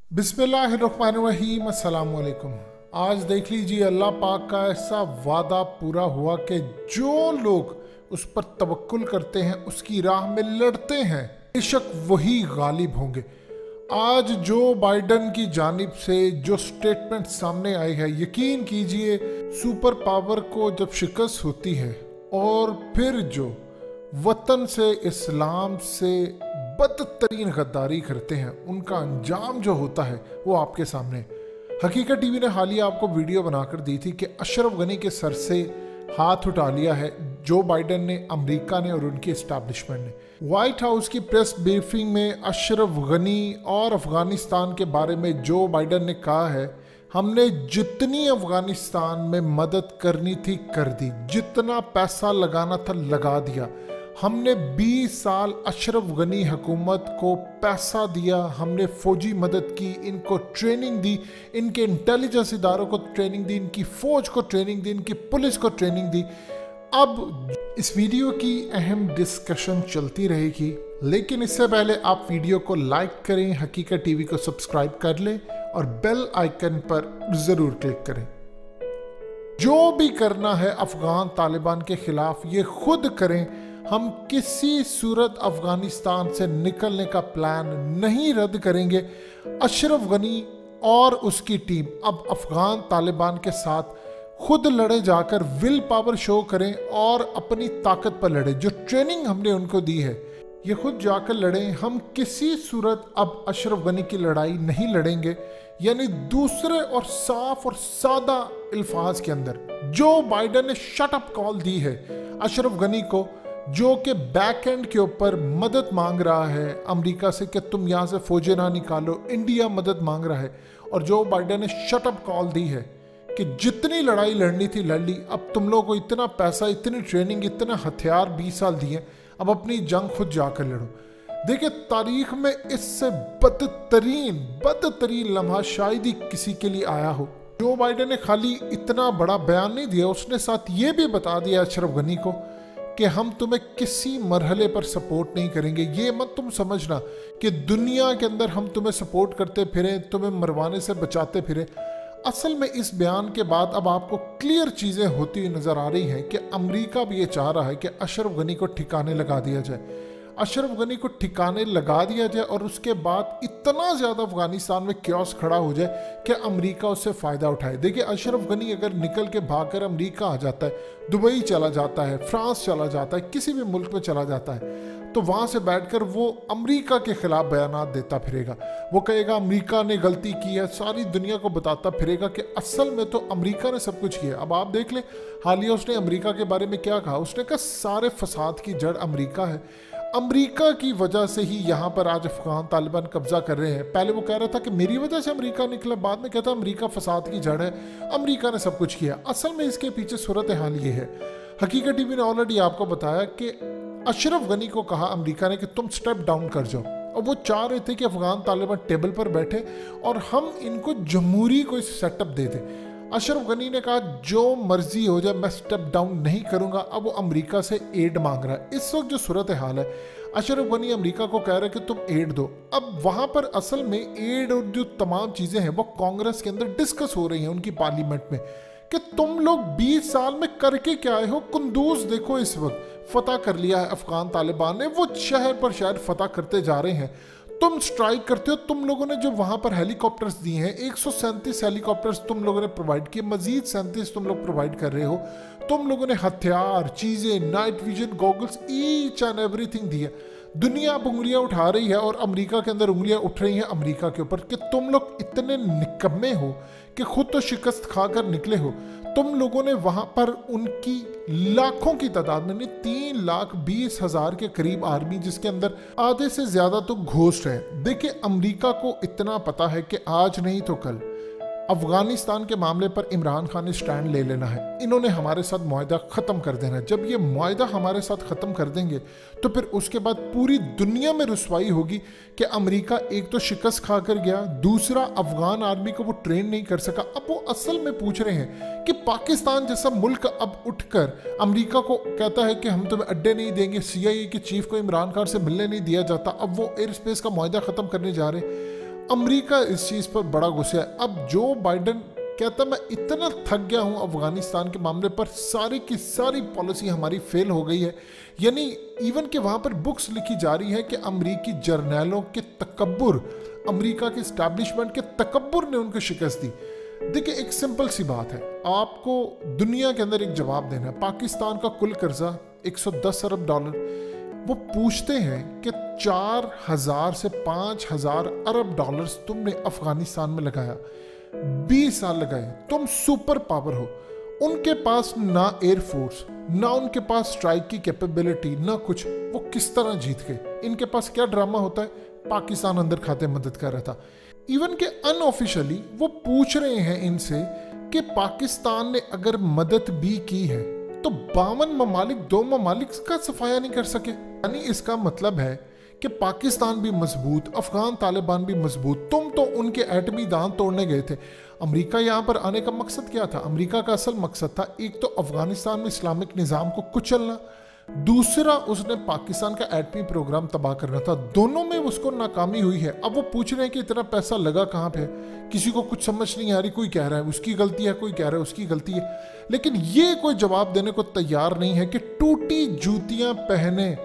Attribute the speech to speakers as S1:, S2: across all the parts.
S1: बिस्मिल्लाहिर्रहमानिर्रहीम, अस्सलाम वालेकुम। आज देख लीजिए अल्लाह पाक का ऐसा वादा पूरा हुआ कि जो लोग उस पर तवक्कुल करते हैं, उसकी राह में लड़ते हैं, बेशक वही गालिब होंगे। आज जो बाइडन की जानिब से जो स्टेटमेंट सामने आई है, यकीन कीजिए सुपर पावर को जब शिकस्त होती है और फिर जो वतन से, इस्लाम से बदतरीन गद्दारी करते हैं, उनका अंजाम जो होता है वो आपके सामने। हकीकत टीवी ने हालिया आपको वीडियो बनाकर दी थी कि अशरफ गनी के सर से हाथ उठा लिया है जो बाइडन ने, अमेरिका ने और उनकी एस्टैब्लिशमेंट ने। व्हाइट हाउस की प्रेस ब्रीफिंग में अशरफ गनी और अफगानिस्तान के बारे में जो बाइडन ने कहा है, हमने जितनी अफगानिस्तान में मदद करनी थी कर दी, जितना पैसा लगाना था लगा दिया। हमने 20 साल अशरफ गनी हुकूमत को पैसा दिया, हमने फौजी मदद की, इनको ट्रेनिंग दी, इनके इंटेलिजेंस इदारों को ट्रेनिंग दी, इनकी फौज को ट्रेनिंग दी, इनकी पुलिस को ट्रेनिंग दी। अब इस वीडियो की अहम डिस्कशन चलती रहेगी, लेकिन इससे पहले आप वीडियो को लाइक करें, हकीकत टीवी को सब्सक्राइब कर लें और बेल आइकन पर ज़रूर क्लिक करें। जो भी करना है अफगान तालिबान के खिलाफ ये खुद करें। हम किसी सूरत अफगानिस्तान से निकलने का प्लान नहीं रद्द करेंगे। अशरफ गनी और उसकी टीम अब अफगान तालिबान के साथ खुद लड़े, जाकर विल पावर शो करें और अपनी ताकत पर लड़े। जो ट्रेनिंग हमने उनको दी है ये खुद जाकर लड़ें। हम किसी सूरत अब अशरफ गनी की लड़ाई नहीं लड़ेंगे। यानी दूसरे और साफ और सादा अल्फाज के अंदर जो बाइडन ने शट अप कॉल दी है अशरफ गनी को, जो कि बैक एंड के ऊपर मदद मांग रहा है अमेरिका से कि तुम यहाँ से फौजें ना निकालो, इंडिया मदद मांग रहा है, और जो बाइडन ने शट अप कॉल दी है कि जितनी लड़ाई लड़नी थी लड़ ली, अब तुम लोगों को इतना पैसा, इतनी ट्रेनिंग, इतना हथियार 20 साल दिए, अब अपनी जंग खुद जाकर लड़ो। देखिए तारीख में इससे बदतरीन लम्हा शायद ही किसी के लिए आया हो। जो बाइडन ने खाली इतना बड़ा बयान नहीं दिया, उसने साथ ये भी बता दिया अशरफ गनी को कि हम तुम्हें किसी मरहले पर सपोर्ट नहीं करेंगे। ये मत तुम समझना कि दुनिया के अंदर हम तुम्हें सपोर्ट करते फिरें, तुम्हें मरवाने से बचाते फिरें। असल में इस बयान के बाद अब आपको क्लियर चीज़ें होती हुई नज़र आ रही हैं कि अमेरिका भी ये चाह रहा है कि अशरफ गनी को ठिकाने लगा दिया जाए। अशरफ गनी को ठिकाने लगा दिया जाए और उसके बाद इतना ज़्यादा अफगानिस्तान में क्योस खड़ा हो जाए कि अमेरिका उससे फ़ायदा उठाए। देखिए अशरफ गनी अगर निकल के भागकर अमेरिका आ जाता है, दुबई चला जाता है, फ्रांस चला जाता है, किसी भी मुल्क में चला जाता है, तो वहाँ से बैठकर वो अमेरिका के ख़िलाफ़ बयानात देता फिरेगा। वो कहेगा अमेरिका ने गलती की है, सारी दुनिया को बताता फिरेगा कि असल में तो अमेरिका ने सब कुछ किया। अब आप देख लें हालिया उसने अमेरिका के बारे में क्या कहा। उसने कहा सारे फसाद की जड़ अमेरिका है, अमेरिका की वजह से ही यहाँ पर आज अफगान तालिबान कब्जा कर रहे हैं। पहले वो कह रहा था कि मेरी वजह से अमेरिका निकला, बाद में कहता अमेरिका फसाद की जड़ है, अमेरिका ने सब कुछ किया। असल में इसके पीछे सूरत हाल ये है। हकीकत टीवी ने ऑलरेडी आपको बताया कि अशरफ गनी को कहा अमेरिका ने कि तुम स्टेप डाउन कर जाओ, और वो चाह रहे थे कि अफगान तालिबान टेबल पर बैठे और हम इनको जमहूरी कोई सेटअप दे दें। अशरफ गनी ने कहा जो मर्जी हो जाए मैं स्टेप डाउन नहीं करूंगा। अब वो अमेरिका से एड मांग रहा है। इस वक्त जो सूरत हाल है, अशरफ गनी अमेरिका को कह रहा है कि तुम एड दो। अब वहां पर असल में एड और जो तमाम चीजें हैं वो कांग्रेस के अंदर डिस्कस हो रही हैं उनकी पार्लियामेंट में कि तुम लोग 20 साल में करके क्या आए हो। कुंदूज देखो इस वक्त फतह कर लिया है अफगान तालिबान ने, वो शहर पर शहर फतह करते जा रहे हैं। तुम स्ट्राइक करते हो। तुम लोगों ने जो वहां पर हेलीकॉप्टर्स दिए हैं, 137 हेलीकॉप्टर्स तुम लोगों ने प्रोवाइड किए, मजीद 37 तुम लोग प्रोवाइड कर रहे हो। तुम लोगों ने हथियार, चीजें, night vision goggles, each and everything दिया। दुनिया अब उंगलियां उठा रही है और अमेरिका के अंदर उंगलियां उठ रही हैं अमेरिका के ऊपर कि तुम लोग इतने निकम्मे हो कि खुद तो शिकस्त खाकर निकले हो। तुम लोगों ने वहां पर उनकी लाखों की तादाद में, 3,20,000 के करीब आर्मी, जिसके अंदर आधे से ज्यादा तो घोस्ट है। देखिए अमेरिका को इतना पता है कि आज नहीं तो कल अफगानिस्तान के मामले पर इमरान खान ने स्टैंड ले लेना है। इन्होंने हमारे साथ मुआहदा ख़त्म कर देना है। जब ये मुआहदा हमारे साथ ख़त्म कर देंगे तो फिर उसके बाद पूरी दुनिया में रुसवाई होगी कि अमेरिका एक तो शिकस्त खा कर गया, दूसरा अफगान आर्मी को वो ट्रेन नहीं कर सका। अब वो असल में पूछ रहे हैं कि पाकिस्तान जैसा मुल्क अब उठकर अमेरिका को कहता है कि हम तुम्हें अड्डे नहीं देंगे, CIA के चीफ को इमरान खान से मिलने नहीं दिया जाता, अब वो एयर स्पेस का मुआहदा ख़त्म करने जा रहे हैं। अमेरिका इस चीज़ पर बड़ा गुस्सा है। अब जो बाइडेन कहता मैं इतना थक गया हूं अफगानिस्तान के मामले पर, सारी की सारी पॉलिसी हमारी फेल हो गई है। यानी इवन कि वहां पर बुक्स लिखी जा रही है कि अमरीकी जर्नैलों के तकब्बुर, अमेरिका के इस्टेब्लिशमेंट के तकब्बुर ने उनको शिकस्त दी। देखिए एक सिंपल सी बात है, आपको दुनिया के अंदर एक जवाब देना है। पाकिस्तान का कुल कर्जा 110 अरब डॉलर, वो पूछते हैं कि 4000 से 5000 अरब डॉलर्स तुमने अफगानिस्तान में लगाया, 20 साल लगाए, तुम सुपर पावर हो। उनके पास ना एयरफोर्स, ना उनके पास स्ट्राइक की कैपेबिलिटी, ना कुछ, वो किस तरह जीत गए? इनके पास क्या ड्रामा होता है, पाकिस्तान अंदर खाते मदद कर रहा था। इवन के अनऑफिशियली वो पूछ रहे हैं इनसे कि पाकिस्तान ने अगर मदद भी की है तो 52 ममालिक 2 ममालिक का सफाया नहीं कर सके। यानी इसका मतलब है कि पाकिस्तान भी मजबूत, अफगान तालिबान भी मजबूत, तुम तो उनके एटमी दांत तोड़ने गए थे। अमेरिका यहाँ पर आने का मकसद क्या था? अमेरिका का असल मकसद था एक तो अफगानिस्तान में इस्लामिक निज़ाम को कुचलना, दूसरा उसने पाकिस्तान का एटमी प्रोग्राम तबाह करना था। दोनों में उसको नाकामी हुई है। अब वो पूछ रहे हैं कि इतना पैसा लगा कहाँ पे? किसी को कुछ समझ नहीं आ रही, कोई कह रहा है उसकी गलती है, कोई कह रहा है उसकी गलती है, लेकिन ये कोई जवाब देने को तैयार नहीं है कि टूटी जूतियां पहने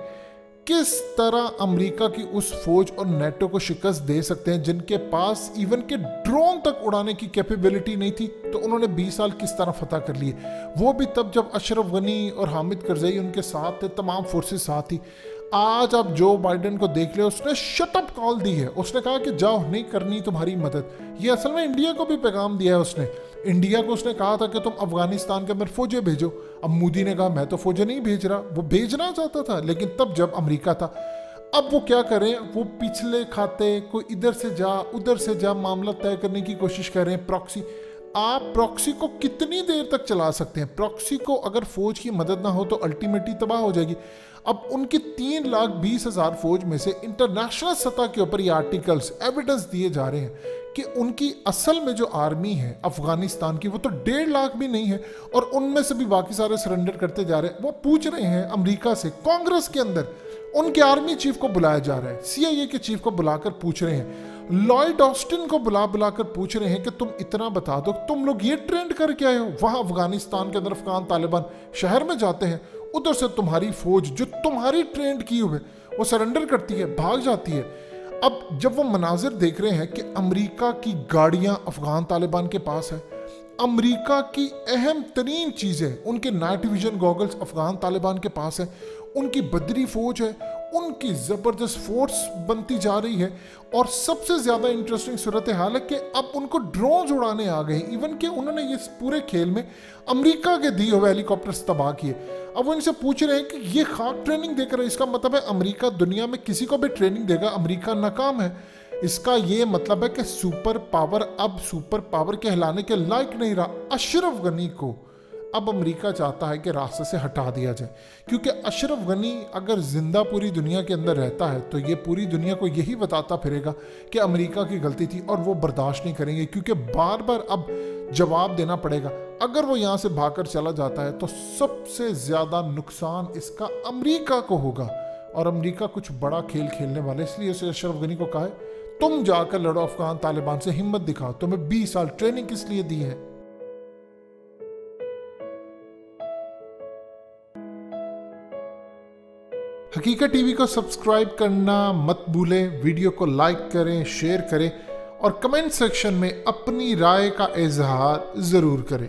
S1: किस तरह अमेरिका की उस फौज और नेटो को शिकस्त दे सकते हैं जिनके पास इवन के ड्रोन तक उड़ाने की कैपेबिलिटी नहीं थी। तो उन्होंने 20 साल किस तरह फतह कर लिए, वो भी तब जब अशरफ गनी और हामिद करजई उनके साथ थे, तमाम फोर्सेस साथ थी। आज आप जो बाइडेन को देख ले, उसने शटअप कॉल दी है, उसने कहा कि जाओ, नहीं करनी तुम्हारी मदद। ये असल में इंडिया को भी पैगाम दिया है उसने। इंडिया को उसने कहा था कि तुम अफगानिस्तान के अंदर फौजें भेजो। अब मोदी ने कहा मैं तो फौजें नहीं भेज रहा, वो भेजना चाहता था लेकिन तब जब अमेरिका था। अब वो क्या करें, वो पिछले खाते कोई इधर से जा उधर से जा मामला तय करने की कोशिश कर रहे हैं। प्रॉक्सी, आप प्रॉक्सी को कितनी देर तक चला सकते हैं? प्रॉक्सी को अगर फौज की मदद ना हो तो अल्टीमेटली तबाह हो जाएगी। अब उनकी 3,20,000 फौज में से इंटरनेशनल सतह के ऊपर ये आर्टिकल्स एविडेंस दिए जा रहे हैं कि उनकी असल में जो आर्मी है अफगानिस्तान की वो तो 1.5 लाख भी नहीं है, और उनमें से भी बाकी सारे सरेंडर करते जा रहे हैं। वो पूछ रहे हैं अमेरिका से, कांग्रेस के अंदर उनके आर्मी चीफ को बुलाया जा रहा है, CIA के चीफ को बुलाकर पूछ रहे हैं, लॉयड ऑस्टिन को बुलाकर पूछ रहे हैं कि तुम इतना बता दो, तुम लोग ये ट्रेंड करके आए हो। वहां अफगानिस्तान के अंदर अफगान तालिबान शहर में जाते हैं, उधर से तुम्हारी फौज जो तुम्हारी ट्रेंड की हुए वो सरेंडर करती है, भाग जाती है। अब जब वो मनाजिर देख रहे हैं कि अमेरिका की गाड़ियां अफगान तालिबान के पास है, अमेरिका की अहम तरीन चीज़ें, उनके night vision goggles Afghan Taliban के पास है, उनकी बदरी फौज है, उनकी ज़बरदस्त फोर्स बनती जा रही है, और सबसे ज़्यादा इंटरेस्टिंग सूरत हाल है कि अब उनको ड्रोन्स उड़ाने आ गए। इवन कि उन्होंने इस पूरे खेल में अमेरिका के दिए हुए हेलीकॉप्टर्स तबाह किए। अब वो इनसे पूछ रहे हैं कि ये खाक ट्रेनिंग देकर, इसका मतलब है अमेरिका दुनिया में किसी को भी ट्रेनिंग देगा, अमेरिका नाकाम है। इसका ये मतलब है कि सुपर पावर अब सुपर पावर कहलाने के लायक नहीं रहा। अशरफ गनी को अब अमेरिका चाहता है कि रास्ते से हटा दिया जाए, क्योंकि अशरफ गनी अगर जिंदा पूरी दुनिया के अंदर रहता है तो ये पूरी दुनिया को यही बताता फिरेगा कि अमेरिका की गलती थी, और वो बर्दाश्त नहीं करेंगे, क्योंकि बार बार अब जवाब देना पड़ेगा। अगर वो यहाँ से भागकर चला जाता है तो सबसे ज़्यादा नुकसान इसका अमेरिका को होगा, और अमेरिका कुछ बड़ा खेल खेलने वाले। इसलिए उसे अशरफ गनी को कहा है तुम जाकर लड़ो अफगान तालिबान से, हिम्मत दिखाओ, तुम्हें 20 साल ट्रेनिंग किस लिए दी है। हकीकत टीवी को सब्सक्राइब करना मत भूलें, वीडियो को लाइक करें, शेयर करें, और कमेंट सेक्शन में अपनी राय का इजहार ज़रूर करें।